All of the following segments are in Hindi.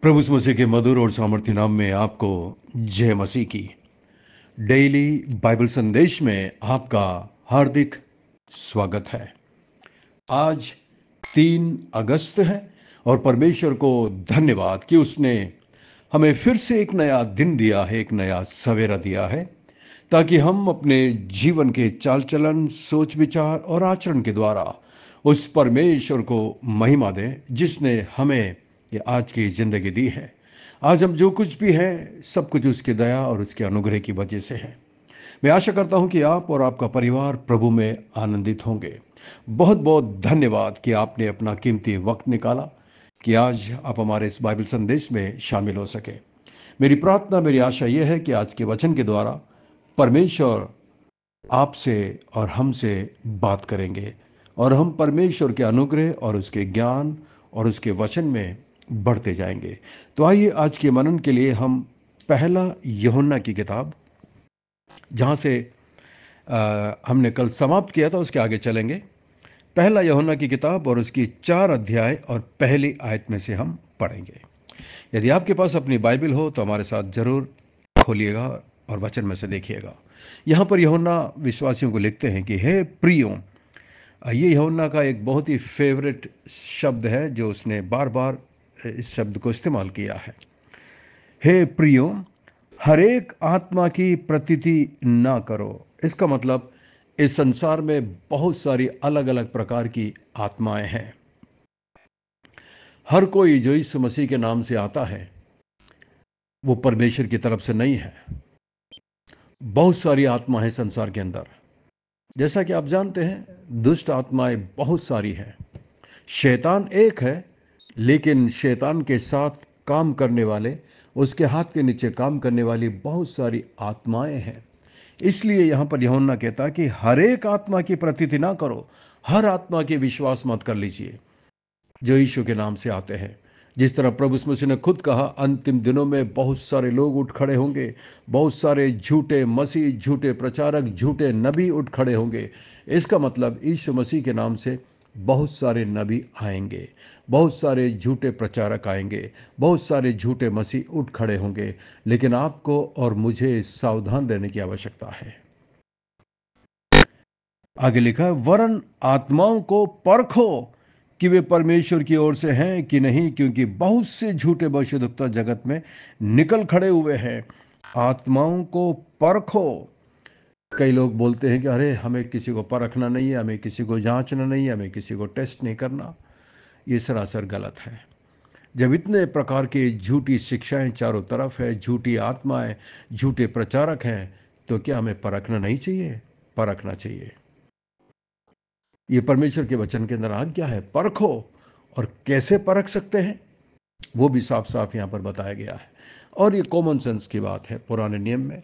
प्रभु यीशु मसीह के मधुर और सामर्थ्य नाम में आपको जय मसीह की। डेली बाइबल संदेश में आपका हार्दिक स्वागत है। आज 3 अगस्त है और परमेश्वर को धन्यवाद कि उसने हमें फिर से एक नया दिन दिया है, एक नया सवेरा दिया है, ताकि हम अपने जीवन के चाल चलन, सोच विचार और आचरण के द्वारा उस परमेश्वर को महिमा दें जिसने हमें ये आज की जिंदगी दी है। आज हम जो कुछ भी हैं सब कुछ उसकी दया और उसके अनुग्रह की वजह से है। मैं आशा करता हूं कि आप और आपका परिवार प्रभु में आनंदित होंगे। बहुत बहुत धन्यवाद कि आपने अपना कीमती वक्त निकाला कि आज आप हमारे इस बाइबल संदेश में शामिल हो सके। मेरी प्रार्थना, मेरी आशा यह है कि आज के वचन के द्वारा परमेश्वर आपसे और हमसे बात करेंगे और हम परमेश्वर के अनुग्रह और उसके ज्ञान और उसके वचन में बढ़ते जाएंगे। तो आइए आज के मनन के लिए हम पहला यूहन्ना की किताब, जहाँ से हमने कल समाप्त किया था, उसके आगे चलेंगे। पहला यूहन्ना की किताब और उसकी 4 अध्याय और पहली आयत में से हम पढ़ेंगे। यदि आपके पास अपनी बाइबल हो तो हमारे साथ जरूर खोलिएगा और वचन में से देखिएगा। यहाँ पर यूहन्ना विश्वासियों को लिखते हैं कि हे प्रियो, ये यूहन्ना का एक बहुत ही फेवरेट शब्द है जो उसने बार बार इस शब्द को इस्तेमाल किया है। हे प्रियो, हर एक आत्मा की प्रतीति ना करो। इसका मतलब इस संसार में बहुत सारी अलग अलग प्रकार की आत्माएं हैं। हर कोई जो यीशु मसीह के नाम से आता है वो परमेश्वर की तरफ से नहीं है। बहुत सारी आत्मा है संसार के अंदर। जैसा कि आप जानते हैं, दुष्ट आत्माएं बहुत सारी हैं। शैतान एक है, लेकिन शैतान के साथ काम करने वाले, उसके हाथ के नीचे काम करने वाली बहुत सारी आत्माएं हैं। इसलिए यहां पर यूहन्ना कहता है कि हर एक आत्मा की प्रतीति ना करो। हर आत्मा की विश्वास मत कर लीजिए जो यीशु के नाम से आते हैं। जिस तरह प्रभु यीशु मसीह ने खुद कहा, अंतिम दिनों में बहुत सारे लोग उठ खड़े होंगे, बहुत सारे झूठे मसीह, झूठे प्रचारक, झूठे नबी उठ खड़े होंगे। इसका मतलब यीशु मसीह के नाम से बहुत सारे नबी आएंगे, बहुत सारे झूठे प्रचारक आएंगे, बहुत सारे झूठे मसीह उठ खड़े होंगे। लेकिन आपको और मुझे सावधान रहने की आवश्यकता है। आगे लिखा है, वरन आत्माओं को परखो कि वे परमेश्वर की ओर से हैं कि नहीं, क्योंकि बहुत से झूठे भविष्यद्वक्ता जगत में निकल खड़े हुए हैं। आत्माओं को परखो। कई लोग बोलते हैं कि अरे हमें किसी को परखना नहीं है, हमें किसी को जांचना नहीं है, हमें किसी को टेस्ट नहीं करना। ये सरासर गलत है। जब इतने प्रकार की झूठी शिक्षाएं चारों तरफ है, झूठी आत्माएं, झूठे प्रचारक हैं, तो क्या हमें परखना नहीं चाहिए? परखना चाहिए। ये परमेश्वर के वचन के अंदर आज्ञा है, परखो। और कैसे परख सकते हैं वो भी साफ साफ यहाँ पर बताया गया है। और ये कॉमन सेंस की बात है। पुराने नियम में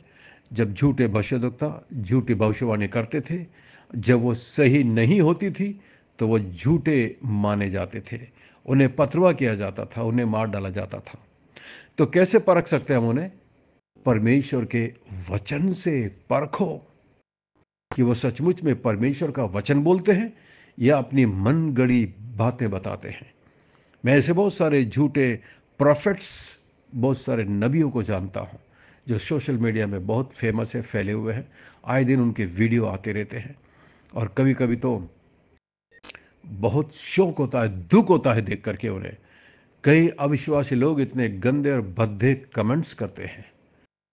जब झूठे भविष्यद्वक्ता झूठी भविष्यवाणी करते थे, जब वो सही नहीं होती थी तो वो झूठे माने जाते थे, उन्हें पथरवा किया जाता था, उन्हें मार डाला जाता था। तो कैसे परख सकते हैं हम उन्हें? परमेश्वर के वचन से परखो कि वो सचमुच में परमेश्वर का वचन बोलते हैं या अपनी मन गढ़ी बातें बताते हैं। मैं ऐसे बहुत सारे झूठे प्रॉफिट्स, बहुत सारे नबियों को जानता हूं जो सोशल मीडिया में बहुत फेमस है, फैले हुए हैं। आए दिन उनके वीडियो आते रहते हैं और कभी कभी तो बहुत शौक होता है, दुख होता है देख करके उन्हें। कई अविश्वासी लोग इतने गंदे और भद्दे कमेंट्स करते हैं।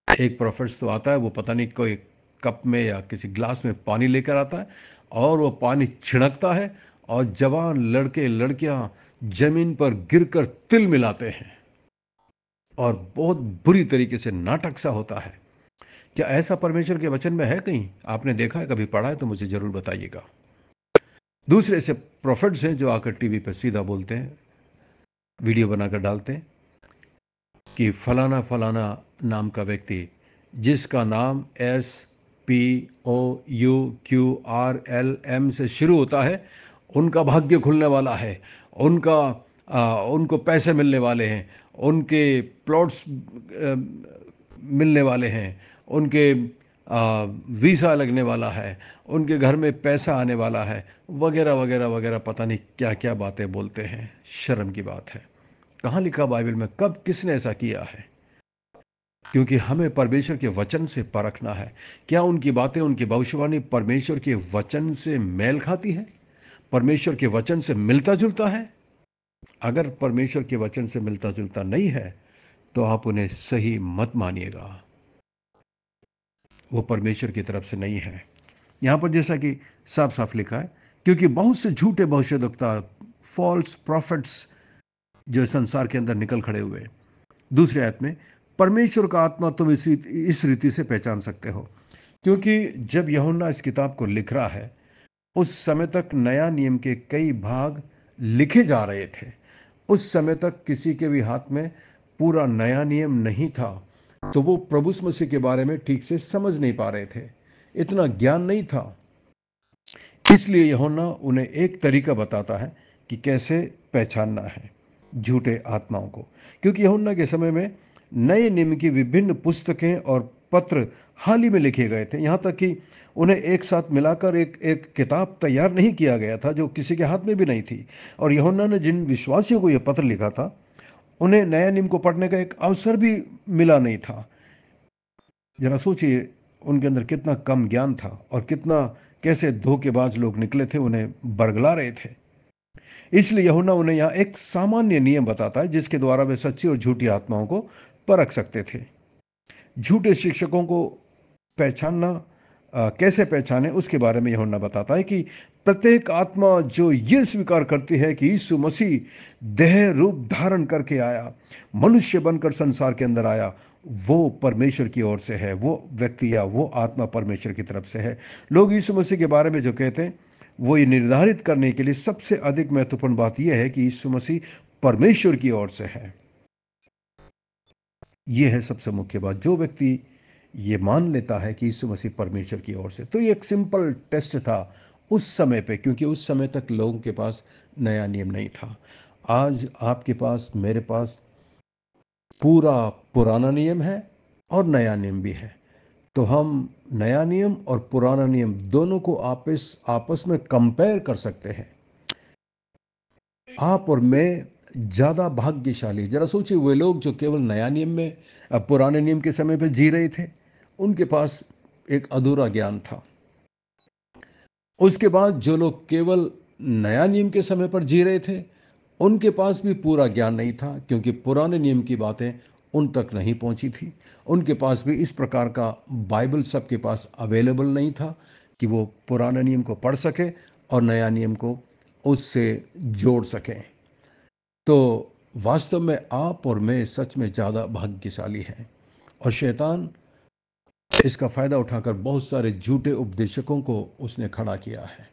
एक प्रोफेट्स तो आता है, वो पता नहीं कोई कप में या किसी ग्लास में पानी लेकर आता है और वो पानी छिड़कता है और जवान लड़के लड़कियां जमीन पर गिरकर तिल मिलाते हैं और बहुत बुरी तरीके से नाटक सा होता है। क्या ऐसा परमेश्वर के वचन में है? कहीं आपने देखा है, कभी पढ़ा है तो मुझे जरूर बताइएगा। दूसरे ऐसे प्रोफेट्स हैं जो आकर टीवी पर सीधा बोलते हैं, वीडियो बनाकर डालते हैं कि फलाना फलाना नाम का व्यक्ति, जिसका नाम SPOUQRLM से शुरू होता है, उनका भाग्य खुलने वाला है, उनको पैसे मिलने वाले हैं, उनके प्लॉट्स मिलने वाले हैं, उनके वीज़ा लगने वाला है, उनके घर में पैसा आने वाला है, वगैरह वगैरह वगैरह। पता नहीं क्या क्या बातें बोलते हैं। शर्म की बात है। कहाँ लिखा बाइबल में? कब किसने ऐसा किया है? क्योंकि हमें परमेश्वर के वचन से परखना है। क्या उनकी बातें, उनकी भविष्यवाणी परमेश्वर के वचन से मेल खाती है? परमेश्वर के वचन से मिलता जुलता है? अगर परमेश्वर के वचन से मिलता जुलता नहीं है तो आप उन्हें सही मत मानिएगा, वो परमेश्वर की तरफ से नहीं है। यहां पर जैसा कि साफ साफ लिखा है, क्योंकि बहुत से झूठे भविष्यद्वक्ता, फॉल्स प्रॉफिट्स, जो संसार के अंदर निकल खड़े हुए। दूसरे आयत में, परमेश्वर का आत्मा तुम इस रीति से पहचान सकते हो। क्योंकि जब यूहन्ना इस किताब को लिख रहा है, उस समय तक नया नियम के कई भाग लिखे जा रहे थे। उस समय तक किसी के भी हाथ में पूरा नया नियम नहीं था, तो वो प्रभु मसीह के बारे में ठीक से समझ नहीं पा रहे थे, इतना ज्ञान नहीं था। इसलिए यूहन्ना उन्हें एक तरीका बताता है कि कैसे पहचानना है झूठे आत्माओं को। क्योंकि यूहन्ना के समय में नए नियम की विभिन्न पुस्तकें और पत्र हाल ही में लिखे गए थे। यहाँ तक कि उन्हें एक साथ मिलाकर एक एक किताब तैयार नहीं किया गया था, जो किसी के हाथ में भी नहीं थी। और यूहन्ना ने जिन विश्वासियों को यह पत्र लिखा था, उन्हें नया नियम को पढ़ने का एक अवसर भी मिला नहीं था। जरा सोचिए, उनके अंदर कितना कम ज्ञान था और कितना कैसे धोखेबाज लोग निकले थे, उन्हें बरगला रहे थे। इसलिए यूहन्ना उन्हें यहाँ एक सामान्य नियम बताता है जिसके द्वारा वे सच्ची और झूठी आत्माओं को परख सकते थे। झूठे शिक्षकों को पहचानना, कैसे पहचाने, उसके बारे में यूहन्ना बताता है कि प्रत्येक आत्मा जो ये स्वीकार करती है कि यीशु मसीह देह रूप धारण करके आया, मनुष्य बनकर संसार के अंदर आया, वो परमेश्वर की ओर से है। वो व्यक्ति या वो आत्मा परमेश्वर की तरफ से है। लोग यीशु मसीह के बारे में जो कहते हैं, वो ये निर्धारित करने के लिए सबसे अधिक महत्वपूर्ण बात यह है कि यीशु मसीह परमेश्वर की ओर से है। यह है सबसे मुख्य बात। जो व्यक्ति ये मान लेता है कि यीशु मसीह परमेश्वर की ओर से, तो ये एक सिंपल टेस्ट था उस समय पे, क्योंकि उस समय तक लोगों के पास नया नियम नहीं था। आज आपके पास, मेरे पास पूरा पुराना नियम है और नया नियम भी है। तो हम नया नियम और पुराना नियम दोनों को आपस में कंपेयर कर सकते हैं। आप और मैं ज्यादा भाग्यशाली। जरा सोचिए, वे लोग जो केवल नया नियम में, पुराने नियम के समय पे जी रहे थे, उनके पास एक अधूरा ज्ञान था। उसके बाद जो लोग केवल नया नियम के समय पर जी रहे थे, उनके पास भी पूरा ज्ञान नहीं था, क्योंकि पुराने नियम की बातें उन तक नहीं पहुंची थी। उनके पास भी इस प्रकार का बाइबल सबके पास अवेलेबल नहीं था कि वो पुराने नियम को पढ़ सके और नया नियम को उससे जोड़ सकें। तो वास्तव में आप और मैं सच में ज़्यादा भाग्यशाली हैं। और शैतान इसका फायदा उठाकर बहुत सारे झूठे उपदेशकों को उसने खड़ा किया है।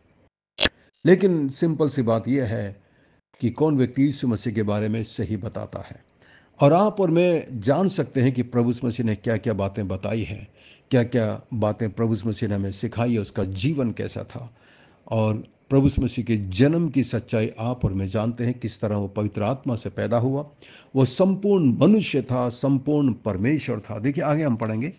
लेकिन सिंपल सी बात यह है कि कौन व्यक्ति यीशु मसीह के बारे में सही बताता है। और आप और मैं जान सकते हैं कि प्रभु यीशु मसीह ने क्या क्या बातें बताई हैं, क्या क्या बातें प्रभु यीशु मसीह ने हमें सिखाई है, उसका जीवन कैसा था। और प्रभु यीशु मसीह के जन्म की सच्चाई आप और मैं जानते हैं, किस तरह वो पवित्र आत्मा से पैदा हुआ। वो संपूर्ण मनुष्य था, संपूर्ण परमेश्वर था। देखिए आगे हम पढ़ेंगे,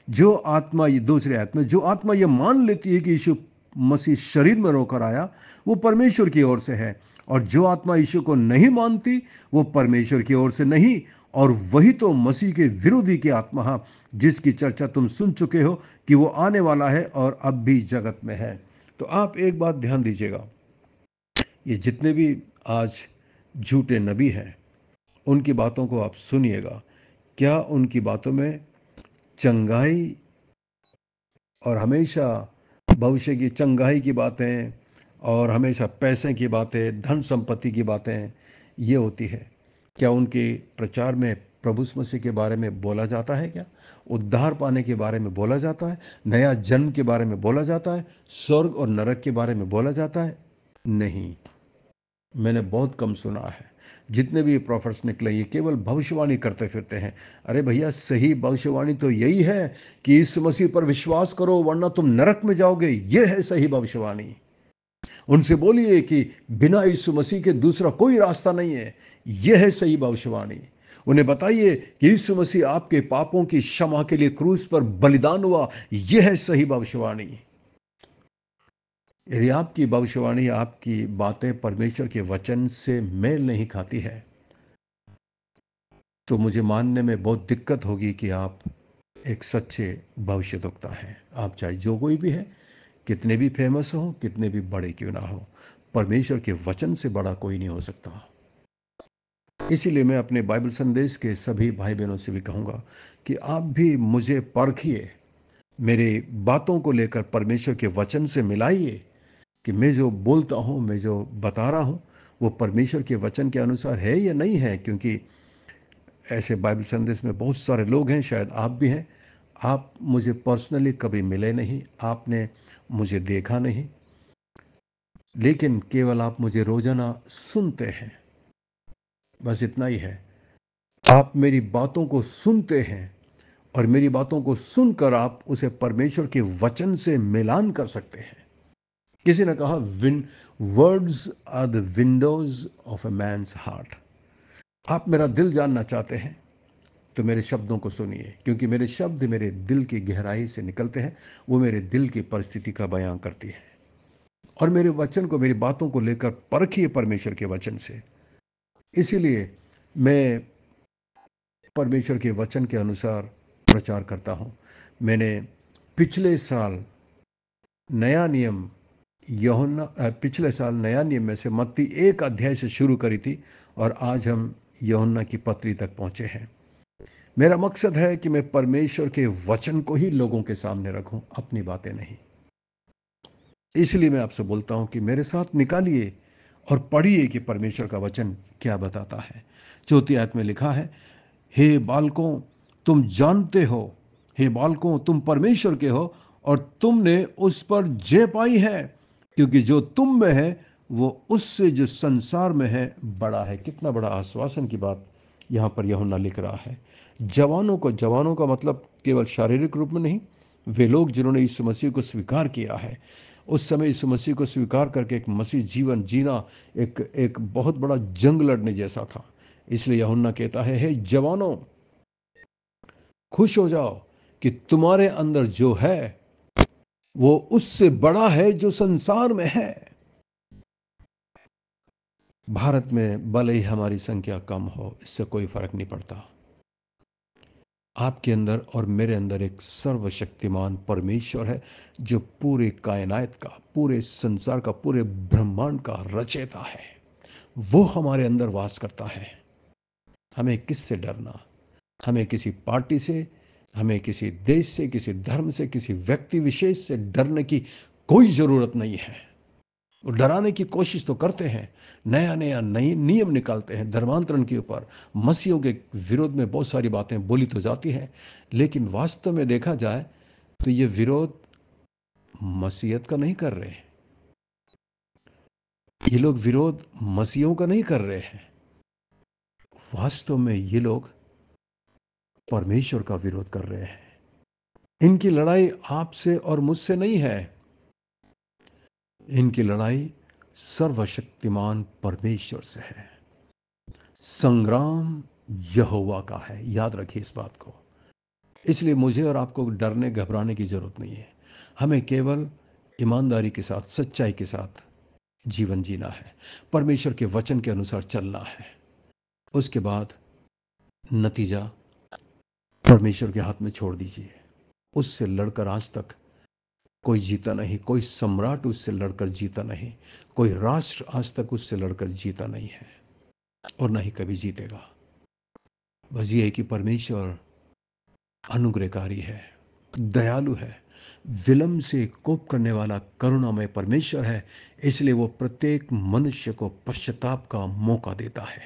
जो आत्मा, ये दूसरे आयत में, जो आत्मा ये मान लेती है कि यीशु मसीह शरीर में रोकर आया, वो परमेश्वर की ओर से है। और जो आत्मा यीशु को नहीं मानती, वो परमेश्वर की ओर से नहीं। और वही तो मसीह के विरोधी की आत्मा है, जिसकी चर्चा तुम सुन चुके हो कि वो आने वाला है और अब भी जगत में है। तो आप एक बात ध्यान दीजिएगा, ये जितने भी आज झूठे नबी हैं, उनकी बातों को आप सुनिएगा। क्या उनकी बातों में चंगाई और हमेशा भविष्य की चंगाई की बातें और हमेशा पैसे की बातें, धन संपत्ति की बातें ये होती है? क्या उनके प्रचार में प्रभु मसीह के बारे में बोला जाता है? क्या उद्धार पाने के बारे में बोला जाता है? नया जन्म के बारे में बोला जाता है? स्वर्ग और नरक के बारे में बोला जाता है? नहीं, मैंने बहुत कम सुना है। जितने भी प्रॉफिट्स निकले, ये केवल भविष्यवाणी करते फिरते हैं। अरे भैया, सही भविष्यवाणी तो यही है कि यीशु मसीह पर विश्वास करो वरना तुम नरक में जाओगे। ये है सही भविष्यवाणी। उनसे बोलिए कि बिना यीशु मसीह के दूसरा कोई रास्ता नहीं है। यह है सही भविष्यवाणी। उन्हें बताइए कि यीशु मसीह आपके पापों की क्षमा के लिए क्रूस पर बलिदान हुआ। यह है सही भविष्यवाणी। यदि आपकी भविष्यवाणी, आपकी बातें परमेश्वर के वचन से मेल नहीं खाती है, तो मुझे मानने में बहुत दिक्कत होगी कि आप एक सच्चे भविष्यद्वक्ता हैं। आप चाहे जो कोई भी है, कितने भी फेमस हो, कितने भी बड़े क्यों ना हो, परमेश्वर के वचन से बड़ा कोई नहीं हो सकता। इसीलिए मैं अपने बाइबल संदेश के सभी भाई बहनों से भी कहूँगा कि आप भी मुझे परखिए, मेरी बातों को लेकर परमेश्वर के वचन से मिलाइए कि मैं जो बोलता हूँ, मैं जो बता रहा हूँ, वो परमेश्वर के वचन के अनुसार है या नहीं है। क्योंकि ऐसे बाइबल संदेश में बहुत सारे लोग हैं, शायद आप भी हैं। आप मुझे पर्सनली कभी मिले नहीं, आपने मुझे देखा नहीं, लेकिन केवल आप मुझे रोजाना सुनते हैं, बस इतना ही है। आप मेरी बातों को सुनते हैं और मेरी बातों को सुनकर आप उसे परमेश्वर के वचन से मिलान कर सकते हैं। किसी ने कहा, win words are the windows of a man's heart. आप मेरा दिल जानना चाहते हैं तो मेरे शब्दों को सुनिए, क्योंकि मेरे शब्द मेरे दिल की गहराई से निकलते हैं। वो मेरे दिल की परिस्थिति का बयां करती है। और मेरे वचन को, मेरी बातों को लेकर परखिए परमेश्वर के वचन से। इसीलिए मैं परमेश्वर के वचन के अनुसार प्रचार करता हूं। मैंने पिछले साल नया नियम पिछले साल नया नियम में से मत्ती 1 अध्याय से शुरू करी थी और आज हम यूहन्ना की पत्री तक पहुंचे हैं। मेरा मकसद है कि मैं परमेश्वर के वचन को ही लोगों के सामने रखूं, अपनी बातें नहीं। इसलिए मैं आपसे बोलता हूं कि मेरे साथ निकालिए और पढ़िए कि परमेश्वर का वचन क्या बताता है। 4 आयत में लिखा है, हे बालकों तुम जानते हो, हे बालकों तुम परमेश्वर के हो और तुमने उस पर जय पाई है, क्योंकि जो तुम में है वो उससे जो संसार में है बड़ा है। कितना बड़ा आश्वासन की बात यहाँ पर यूहन्ना लिख रहा है। जवानों का मतलब केवल शारीरिक रूप में नहीं, वे लोग जिन्होंने यीशु मसीह को स्वीकार किया है। उस समय यीशु मसीह को स्वीकार करके एक मसीह जीवन जीना एक एक बहुत बड़ा जंग लड़ने जैसा था। इसलिए यूहन्ना कहता है, हे जवानों खुश हो जाओ कि तुम्हारे अंदर जो है वो उससे बड़ा है जो संसार में है। भारत में भले ही हमारी संख्या कम हो, इससे कोई फर्क नहीं पड़ता। आपके अंदर और मेरे अंदर एक सर्वशक्तिमान परमेश्वर है जो पूरे कायनात का, पूरे संसार का, पूरे ब्रह्मांड का रचयिता है। वो हमारे अंदर वास करता है। हमें किससे डरना? हमें किसी पार्टी से, हमें किसी देश से, किसी धर्म से, किसी व्यक्ति विशेष से डरने की कोई जरूरत नहीं है। वो डराने की कोशिश तो करते हैं, नया नया नई नियम निकालते हैं धर्मांतरण के ऊपर, मसीहों के विरोध में बहुत सारी बातें बोली तो जाती हैं, लेकिन वास्तव में देखा जाए तो ये विरोध मसीहत का नहीं कर रहे। ये लोग विरोध मसीहों का नहीं कर रहे हैं। वास्तव में ये लोग परमेश्वर का विरोध कर रहे हैं। इनकी लड़ाई आपसे और मुझसे नहीं है। इनकी लड़ाई सर्वशक्तिमान परमेश्वर से है। संग्राम यहोवा का है, याद रखिए इस बात को। इसलिए मुझे और आपको डरने घबराने की जरूरत नहीं है। हमें केवल ईमानदारी के साथ, सच्चाई के साथ जीवन जीना है, परमेश्वर के वचन के अनुसार चलना है। उसके बाद नतीजा परमेश्वर के हाथ में छोड़ दीजिए। उससे लड़कर आज तक कोई जीता नहीं, कोई सम्राट उससे लड़कर जीता नहीं, कोई राष्ट्र आज तक उससे लड़कर जीता नहीं है और न ही कभी जीतेगा। बस ये है कि परमेश्वर अनुग्रहकारी है, दयालु है, विलंब से कोप करने वाला करुणामय परमेश्वर है। इसलिए वो प्रत्येक मनुष्य को पश्चाताप का मौका देता है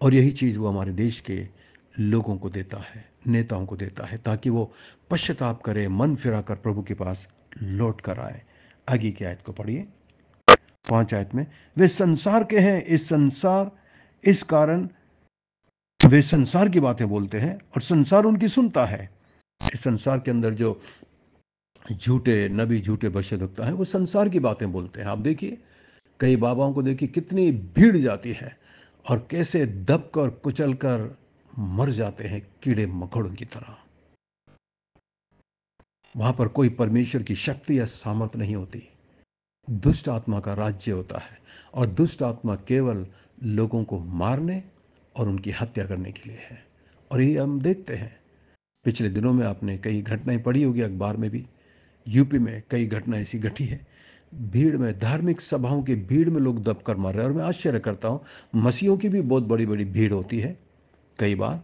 और यही चीज वो हमारे देश के लोगों को देता है, नेताओं को देता है, ताकि वो पश्चाताप करे, मन फिरा कर प्रभु के पास लौट कर आए। आगे की आयत को पढ़िए, 5 आयत में, वे संसार के हैं, इस कारण वे संसार की बातें बोलते हैं और संसार उनकी सुनता है। इस संसार के अंदर जो झूठे नबी, झूठे भविष्यद्वक्ता हैं, वो संसार की बातें बोलते हैं। आप देखिए, कई बाबाओं को देखिए कितनी भीड़ जाती है और कैसे दबकर कुचलकर मर जाते हैं कीड़े मकोड़ों की तरह। वहां पर कोई परमेश्वर की शक्ति या सामर्थ नहीं होती। दुष्ट आत्मा का राज्य होता है और दुष्ट आत्मा केवल लोगों को मारने और उनकी हत्या करने के लिए है। और ये हम देखते हैं, पिछले दिनों में आपने कई घटनाएं पढ़ी होगी अखबार में भी। यूपी में कई घटनाएं ऐसी घटी है, भीड़ में, धार्मिक सभाओं की भीड़ में लोग दबकर मर रहे हैं। और मैं आश्चर्य करता हूँ, मसीहों की भी बहुत बड़ी बड़ी भीड़ होती है कई बार।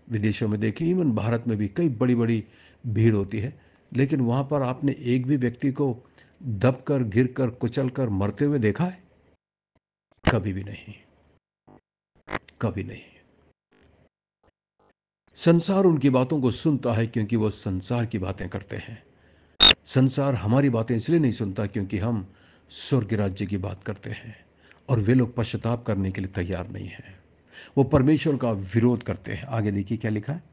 विदेशों में देखिए, इवन भारत में भी कई बड़ी बड़ी भीड़ होती है, लेकिन वहाँ पर आपने एक भी व्यक्ति को दबकर, गिरकर, कुचलकर मरते हुए देखा है? कभी भी नहीं, कभी नहीं। संसार उनकी बातों को सुनता है क्योंकि वो संसार की बातें करते हैं। संसार हमारी बातें इसलिए नहीं सुनता क्योंकि हम स्वर्ग राज्य की बात करते हैं, और वे लोग पश्चाताप करने के लिए तैयार नहीं हैं। वो परमेश्वर का विरोध करते हैं। आगे देखिए क्या लिखा है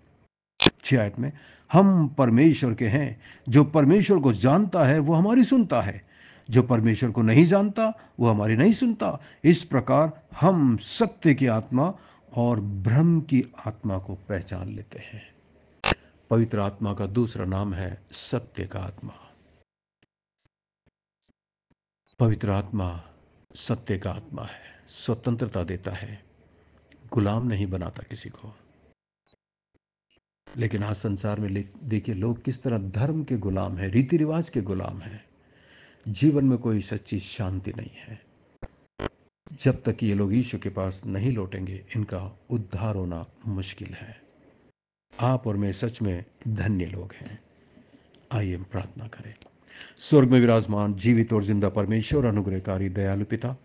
6 आयत में, हम परमेश्वर के हैं। जो परमेश्वर को जानता है वो हमारी सुनता है, जो परमेश्वर को नहीं जानता वो हमारी नहीं सुनता। इस प्रकार हम सत्य की आत्मा और भ्रम की आत्मा को पहचान लेते हैं। पवित्र आत्मा का दूसरा नाम है सत्य का आत्मा। पवित्र आत्मा सत्य का आत्मा है, स्वतंत्रता देता है, गुलाम नहीं बनाता किसी को। लेकिन आज संसार में देखिए, लोग किस तरह धर्म के गुलाम हैं, रीति रिवाज के गुलाम हैं। जीवन में कोई सच्ची शांति नहीं है। जब तक ये लोग यीशु के पास नहीं लौटेंगे, इनका उद्धार होना मुश्किल है। आप और मैं सच में धन्य लोग हैं। आइए हम प्रार्थना करें। स्वर्ग में विराजमान जीवित और जिंदा परमेश्वर, अनुग्रहकारी दयालु पिता,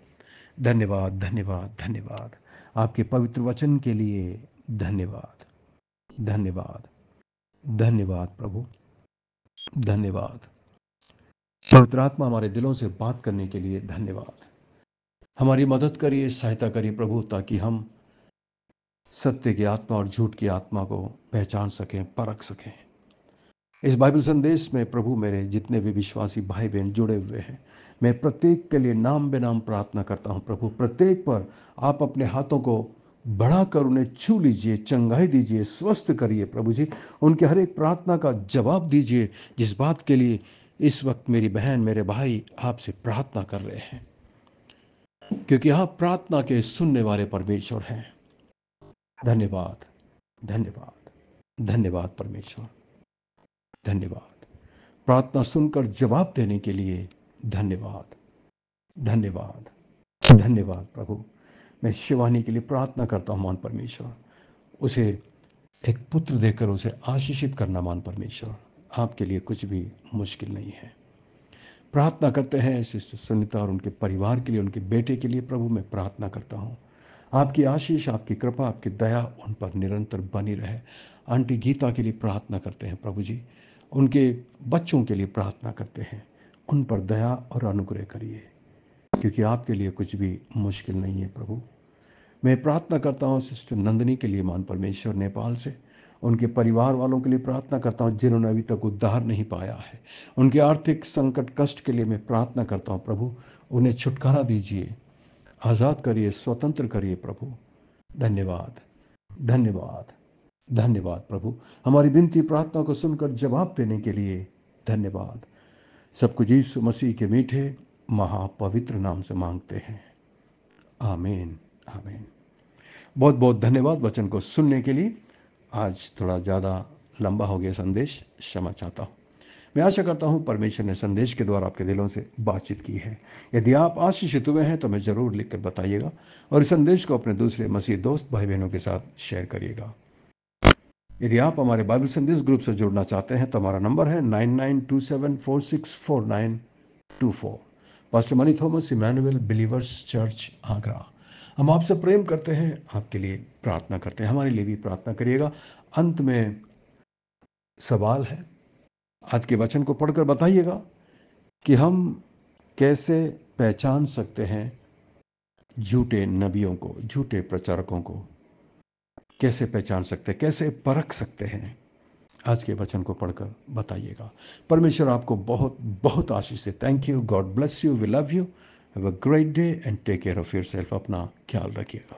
धन्यवाद, धन्यवाद, धन्यवाद। आपके पवित्र वचन के लिए धन्यवाद, धन्यवाद, धन्यवाद प्रभु, धन्यवाद। पवित्र आत्मा हमारे दिलों से बात करने के लिए धन्यवाद। हमारी मदद करिए, सहायता करिए प्रभु, ताकि हम सत्य की आत्मा और झूठ की आत्मा को पहचान सकें, परख सकें। इस बाइबल संदेश में प्रभु, मेरे जितने भी विश्वासी भाई बहन जुड़े हुए हैं, मैं प्रत्येक के लिए नाम बेनाम प्रार्थना करता हूं प्रभु। प्रत्येक पर आप अपने हाथों को बढ़ाकर उन्हें छू लीजिए, चंगाई दीजिए, स्वस्थ करिए प्रभु जी। उनके हर एक प्रार्थना का जवाब दीजिए, जिस बात के लिए इस वक्त मेरी बहन, मेरे भाई आपसे प्रार्थना कर रहे हैं, क्योंकि आप प्रार्थना के सुनने वाले परमेश्वर हैं। धन्यवाद, धन्यवाद, धन्यवाद परमेश्वर, धन्यवाद। प्रार्थना सुनकर जवाब देने के लिए धन्यवाद, धन्यवाद, धन्यवाद प्रभु। मैं शिवानी के लिए प्रार्थना करता हूं, मान परमेश्वर, उसे एक पुत्र देकर उसे आशीषित करना, मान परमेश्वर। आपके लिए कुछ भी मुश्किल नहीं है। प्रार्थना करते हैं सिस्टर सुनीता और उनके परिवार के लिए, उनके बेटे के लिए प्रभु। मैं प्रार्थना करता हूं, आपकी आशीष, आपकी कृपा, आपकी दया उन पर निरंतर बनी रहे। आंटी गीता के लिए प्रार्थना करते हैं प्रभु जी, उनके बच्चों के लिए प्रार्थना करते हैं, उन पर दया और अनुग्रह करिए, क्योंकि आपके लिए कुछ भी मुश्किल नहीं है प्रभु। मैं प्रार्थना करता हूँ सिस्टर नंदिनी के लिए, मान परमेश्वर, नेपाल से, उनके परिवार वालों के लिए प्रार्थना करता हूँ जिन्होंने अभी तक उद्धार नहीं पाया है। उनके आर्थिक संकट, कष्ट के लिए मैं प्रार्थना करता हूँ प्रभु, उन्हें छुटकारा दीजिए, आज़ाद करिए, स्वतंत्र करिए प्रभु। धन्यवाद, धन्यवाद, धन्यवाद प्रभु। हमारी विनती प्रार्थना को सुनकर जवाब देने के लिए धन्यवाद। सब कुछ यीशु मसीह के मीठे महापवित्र नाम से मांगते हैं, आमीन, आमीन। बहुत बहुत धन्यवाद वचन को सुनने के लिए। आज थोड़ा ज़्यादा लंबा हो गया संदेश, क्षमा चाहता हूँ। मैं आशा करता हूँ परमेश्वर ने संदेश के द्वारा आपके दिलों से बातचीत की है। यदि आप आशीषित हुए हैं तो हमें ज़रूर लिखकर बताइएगा, और इस संदेश को अपने दूसरे मसीह दोस्त भाई बहनों के साथ शेयर करिएगा। यदि आप हमारे बाइबल संदेश ग्रुप से जुड़ना चाहते हैं तो हमारा नंबर है 9927464924। Pastor Mani Thomas, Emmanuel believers church, Agra. हम आपसे प्रेम करते हैं, आपके लिए प्रार्थना करते हैं। हमारे लिए भी प्रार्थना करिएगा। अंत में सवाल है, आज के वचन को पढ़कर बताइएगा कि हम कैसे पहचान सकते हैं झूठे नबियों को, झूठे प्रचारकों को कैसे पहचान सकते हैं, कैसे परख सकते हैं। आज के वचन को पढ़कर बताइएगा। परमेश्वर आपको बहुत बहुत आशीष दे। Thank you, God bless you, we love you, have a great day and take care of yourself. अपना ख्याल रखिएगा।